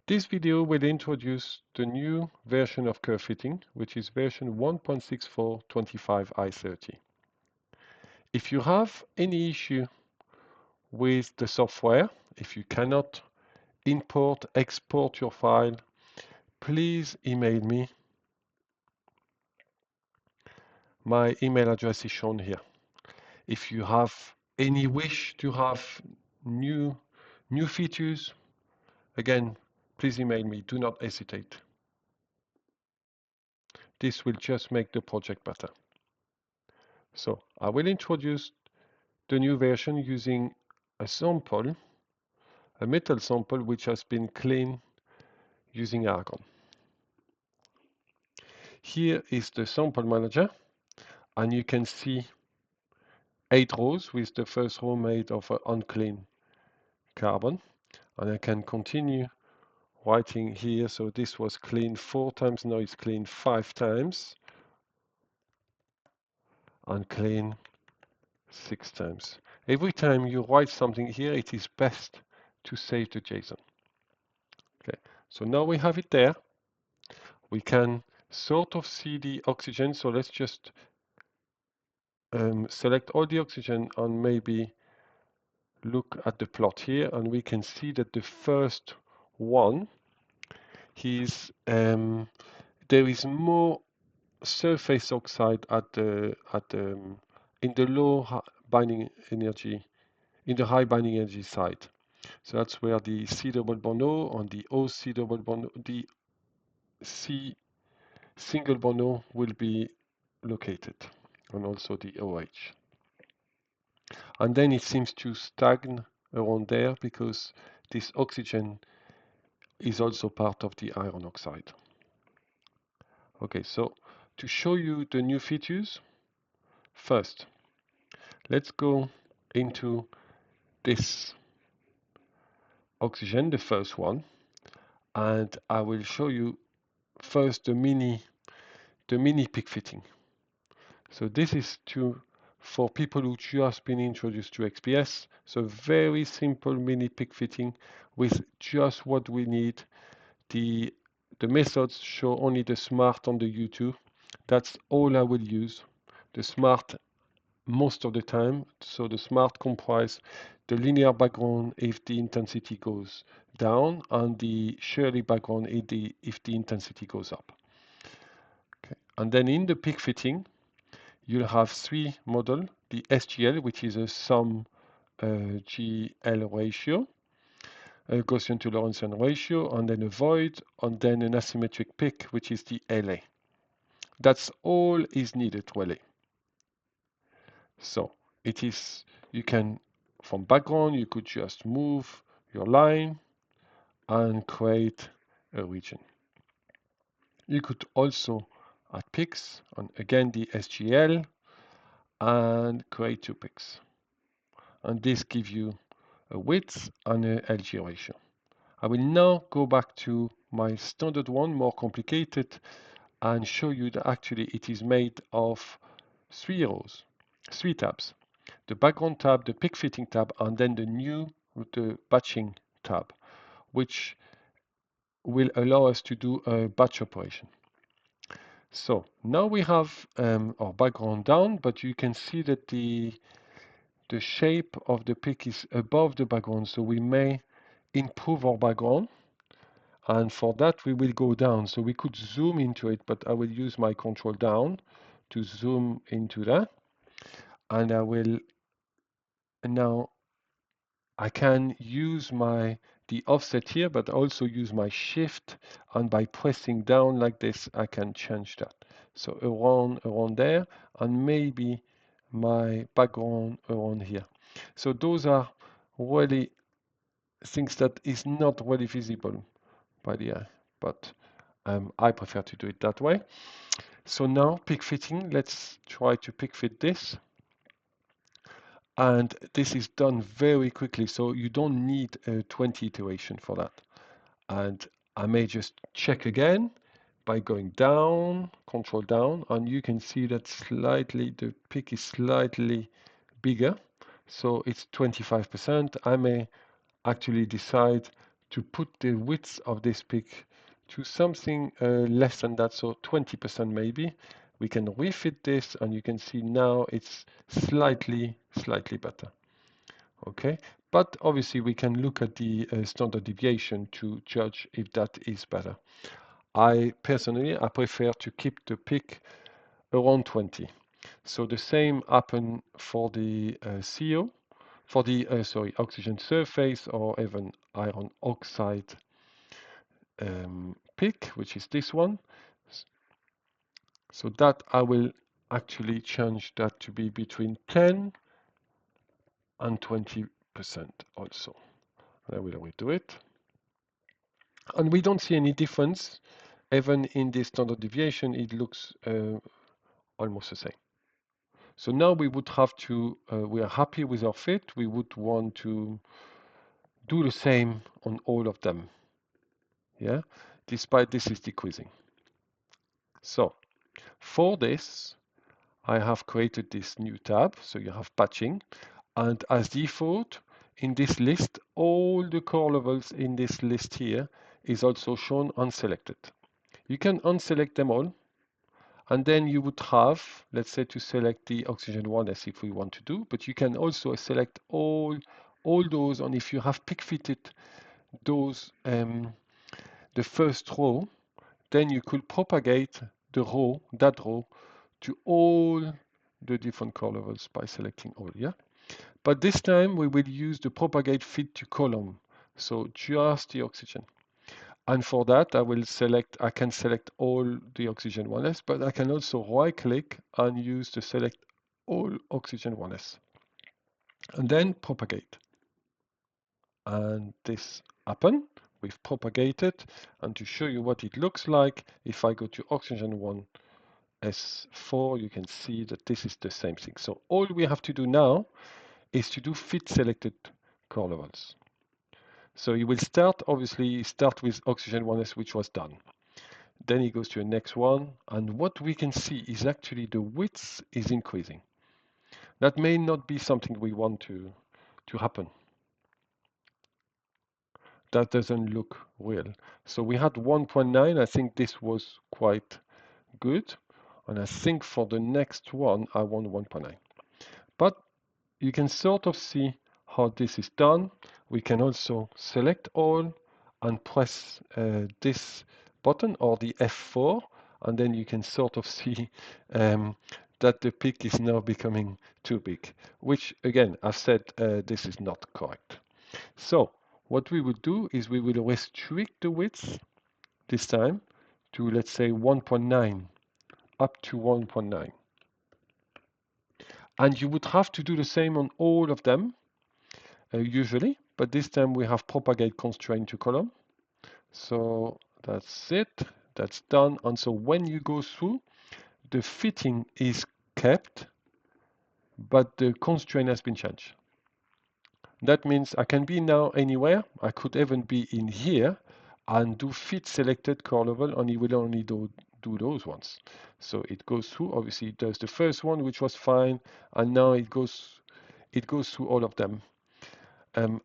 This video will introduce the new version of KherveFitting, which is version 1.64 25i30. If you have any issue with the software, if you cannot import, export your file, please email me. My email address is shown here. If you have any wish to have new features, again, please email me. Do not hesitate. This will just make the project better. So I will introduce the new version using a sample, a metal sample which has been cleaned using argon. Here is the sample manager, and you can see 8 rows with the first row made of unclean carbon. And I can continue writing here. So this was cleaned 4 times, now it's cleaned 5 times, and clean 6 times. Every time you write something here, it is best to save the JSON. Okay, so now we have it there. We can sort of see the oxygen. So let's just select all the oxygen and maybe look at the plot here, and we can see that the first one is there is more surface oxide in the low binding energy, in the high binding energy side. So that's where the C double bond O and the OC double bond, the C single bond O will be located, and also the OH. And then it seems to stagnate around there because this oxygen is also part of the iron oxide. Okay, so to show you the new features, first, let's go into this oxygen, the first one, and I will show you first the mini peak fitting. So this is for people who just been introduced to XPS. So very simple mini peak fitting with just what we need. The methods show only the smart on the U2. That's all I will use. The smart most of the time. So the smart comprise the linear background if the intensity goes down, and the Shirley background if the intensity goes up. Okay. And then in the peak fitting, you'll have 3 models: the SGL, which is a sum GL ratio, a Gaussian to Lorentzian ratio, and then a void, and then an asymmetric peak, which is the LA. That's all is needed really. So it is, you can, from background, you could just move your line and create a region. You could also add peaks, and again the SGL, and create 2 peaks. And this gives you a width and a LG ratio. I will now go back to my standard one, more complicated, and show you that actually it is made of 3 rows, 3 tabs. The background tab, the peak fitting tab, and then the batching tab, which will allow us to do a batch operation. So now we have our background down, but you can see that the shape of the peak is above the background, so we may improve our background, and for that we will go down. So we could zoom into it, but I will use my control down to zoom into that, and now I can use the offset here, but also use my shift, and by pressing down like this I can change that. So around there, and maybe my background around here. So those are really things that is not really visible by the eye, but I prefer to do it that way. So now peak fitting, let's try to peak fit this. And this is done very quickly, so you don't need a 20 iteration for that. And I may just check again by going down, control down, and you can see that the peak is slightly bigger. So it's 25%. I may actually decide to put the width of this peak to something less than that, so 20% maybe. We can refit this, and you can see now it's slightly better. Okay, but obviously we can look at the standard deviation to judge if that is better. I prefer to keep the peak around 20. So the same happen for the CO, for the oxygen surface, or even iron oxide peak, which is this one. So that I will actually change that to be between 10 and 20% also. I will redo it. And we don't see any difference. Even in the standard deviation, it looks almost the same. So now we would have to, we are happy with our fit. We would want to do the same on all of them. Yeah, despite this is decreasing. So for this, I have created this new tab. So you have patching, and as default in this list, all the core levels in this list here is also shown unselected. You can unselect them all, and then you would have, let's say, to select the oxygen 1s if we want to do, but you can also select all those, and if you have peak fitted those, the first row, then you could propagate that row to all the different core levels by selecting all, yeah? But this time we will use the propagate fit to column, so just the oxygen. And for that, I can select all the oxygen 1s, but I can also right click and use the select all oxygen 1s. And then propagate. And this happen. We've propagated. And to show you what it looks like, if I go to oxygen 1s4, you can see that this is the same thing. So all we have to do now is to do fit selected core levels. So you will obviously start with oxygen 1s, which was done. Then he goes to the next one, and what we can see is actually the width is increasing. That may not be something we want to happen. That doesn't look real. So we had 1.9. I think this was quite good. And I think for the next one, I want 1.9. But you can sort of see how this is done. We can also select all and press this button or the F4, and then you can sort of see that the peak is now becoming too big, which again, I've said this is not correct. So what we would do is we will restrict the width this time to, let's say, 1.9, up to 1.9. And you would have to do the same on all of them, usually, but this time we have propagate constraint to column. So that's it, that's done. And so when you go through, the fitting is kept, but the constraint has been changed. That means I can be now anywhere. I could even be in here and do fit selected core level, and it will only do those ones. So it goes through, obviously it does the first one, which was fine, and now it goes through all of them.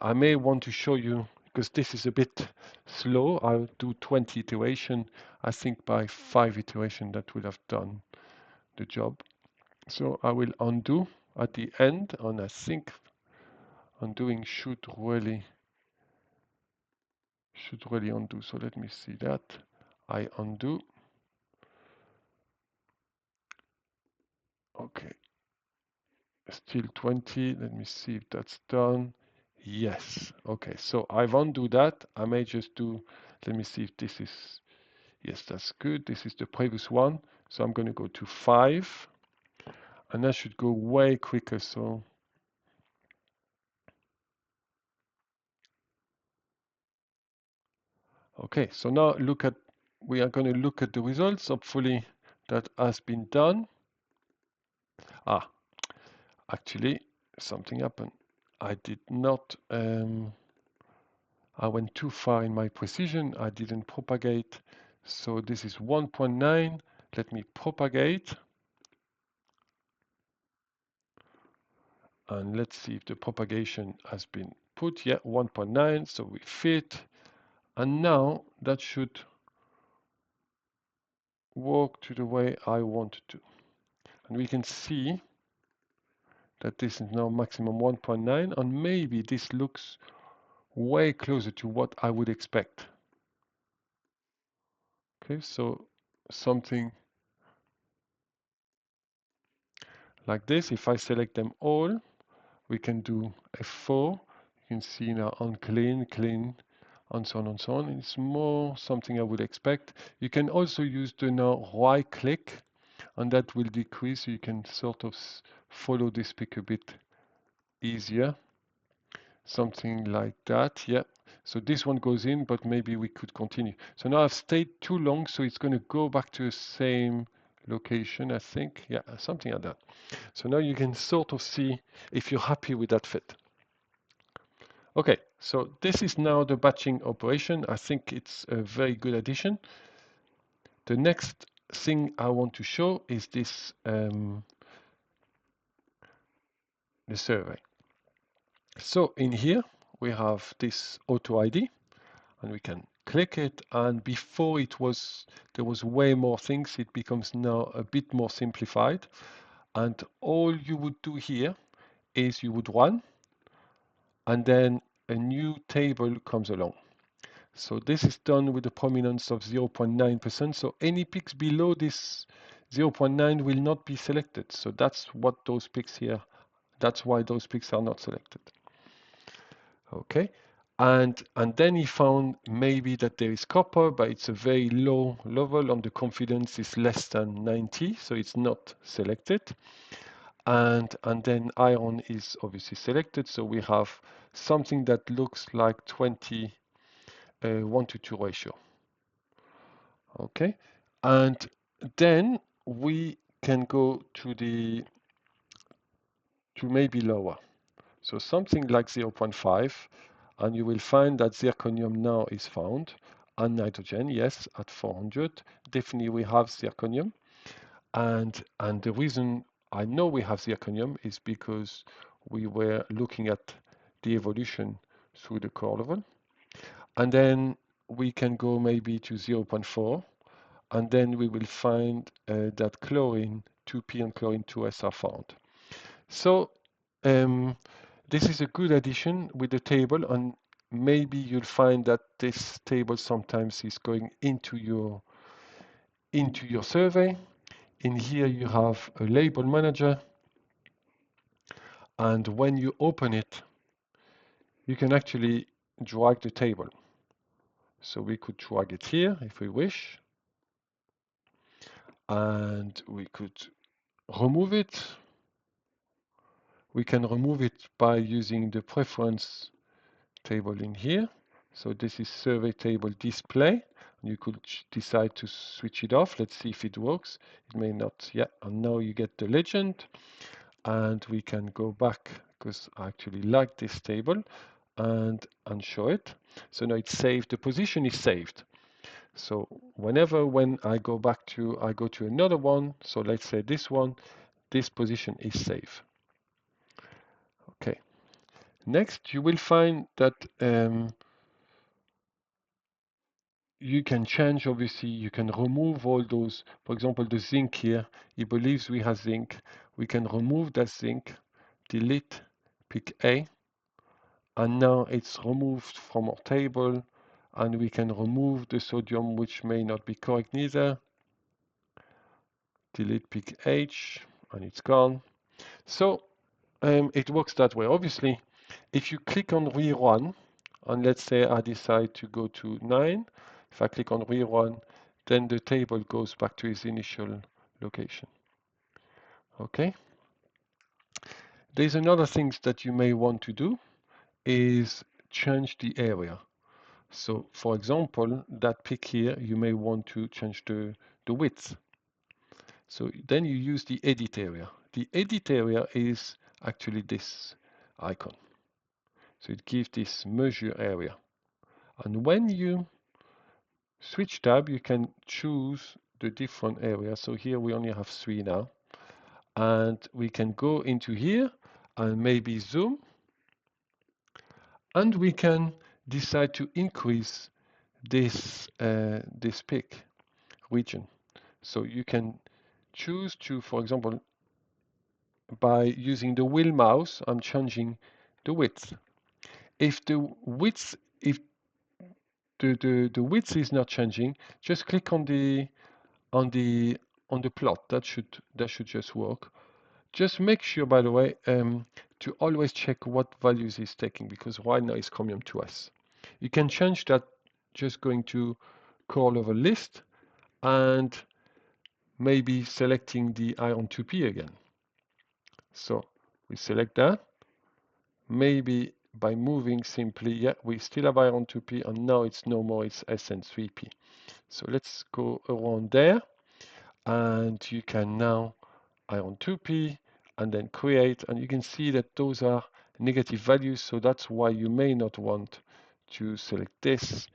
I may want to show you, because this is a bit slow, I'll do 20 iteration. I think by 5 iteration that will have done the job. So I will undo at the end, and I think undoing should really undo. So let me see that. I undo. Okay. Still 20. Let me see if that's done. Yes. Okay. So I've undo that. I may just do, let me see if this is, yes, that's good. This is the previous one. So I'm going to go to 5. And that should go way quicker. So okay. So now we are going to look at the results. Hopefully that has been done. Actually, something happened. I did not, I went too far in my precision. I didn't propagate. So this is 1.9. Let me propagate. And let's see if the propagation has been put. Yeah, 1.9. So we fit. And now that should work to the way I want it to. And we can see that this is now maximum 1.9, and maybe this looks way closer to what I would expect. Okay, so something like this. If I select them all, we can do F4. You can see now on clean, clean, and so on and so on. It's more something I would expect. You can also use the now right click, and that will decrease. So you can sort of follow this pick a bit easier. Something like that, yeah. So this one goes in, but maybe we could continue. So now I've stayed too long, so it's going to go back to the same location, I think. Yeah, something like that. So now you can sort of see if you're happy with that fit. Okay, so this is now the batching operation. I think it's a very good addition. The next thing I want to show is this, the survey. So in here, we have this AutoID, and we can click it, and before there was way more things. It becomes now a bit more simplified, and all you would do here is you would run, and then a new table comes along. So this is done with a prominence of 0.9%. So any picks below this 0.9 will not be selected. So that's what those picks here, that's why those picks are not selected. Okay, and then he found maybe that there is copper, but it's a very low level, and the confidence is less than 90, so it's not selected. And then iron is obviously selected, so we have something that looks like 20 1:2 ratio. Okay, and then we can go to maybe lower. So something like 0.5, and you will find that zirconium now is found, and nitrogen, yes, at 400. Definitely we have zirconium. And the reason I know we have zirconium is because we were looking at the evolution through the core level. And then we can go maybe to 0.4, and then we will find that chlorine 2p and chlorine 2s are found. So this is a good addition with the table, and maybe you'll find that this table sometimes is going into your survey. In here you have a label manager, and when you open it, you can actually drag the table. So we could drag it here if we wish, and we could remove it. We can remove it by using the preference table in here. So this is survey table display. You could decide to switch it off. Let's see if it works. It may not. Yeah, and now you get the legend. And we can go back because I actually like this table and show it. So now it's saved. The position is saved. So when I go to another one. So let's say this one, this position is safe. Okay. Next, you will find that you can change, obviously, you can remove all those. For example, the zinc here, he believes we have zinc. We can remove that zinc, delete, pick A, and now it's removed from our table, and we can remove the sodium, which may not be correct neither. Delete, pick H, and it's gone. So it works that way. Obviously, if you click on rerun, and let's say I decide to go to 9, if I click on rerun, then the table goes back to its initial location. Okay. There's another thing that you may want to do is change the area. So for example, that pick here, you may want to change the width. So then you use the edit area. The edit area is actually this icon. So it gives this measure area. And when you switch tab, you can choose the different areas. So here we only have 3 now. And we can go into here and maybe zoom. And we can decide to increase this peak region. So you can choose to, for example, by using the wheel mouse, I'm changing the width. If the width, if the width is not changing, just click on the on the on the plot. That should just work. Just make sure, by the way, to always check what values it's taking, because right now it's Chromium 2S. You can change that just going to call over list and maybe selecting the iron 2P again. So we select that. Maybe by moving simply, yeah, we still have iron 2P, and now it's no more, it's SN3P. So let's go around there, and you can now iron 2P and then create, and you can see that those are negative values, so that's why you may not want to select this.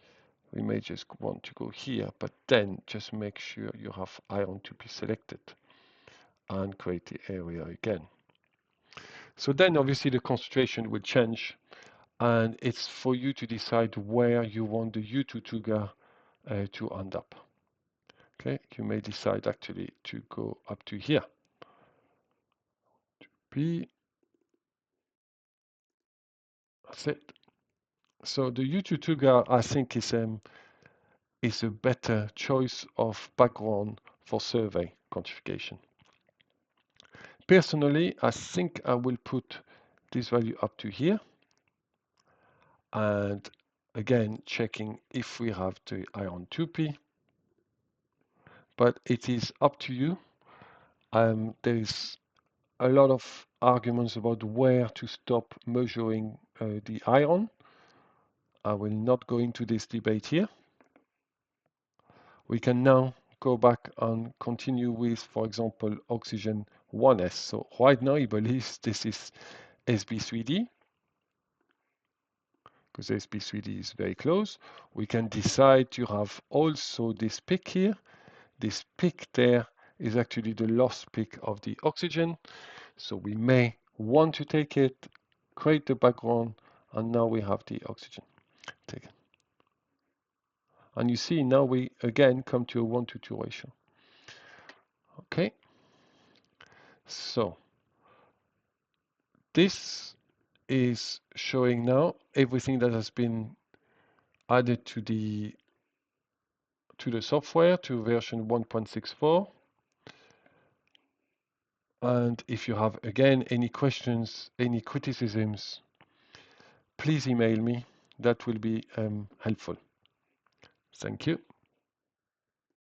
We may just want to go here, but then just make sure you have iron 2P selected and create the area again. So then obviously the concentration will change, and it's for you to decide where you want the U2 trigger to end up. Okay, you may decide actually to go up to here. P. That's it. So the U2 trigger, I think, is a better choice of background for survey quantification. Personally, I think I will put this value up to here, and again checking if we have the iron 2P, but it is up to you. There is a lot of arguments about where to stop measuring the iron. I will not go into this debate here. We can now go back and continue with, for example, oxygen 1s. So right now he believes this is SB3D, because SB3D is very close. We can decide to have also this peak here. This peak there is actually the lost peak of the oxygen. So we may want to take it, create the background, and now we have the oxygen taken. And you see now we again come to a 1:2 ratio. Okay. So this is showing now everything that has been added to the software, to version 1.64. And if you have again any questions, any criticisms, please email me. That will be helpful. Thank you.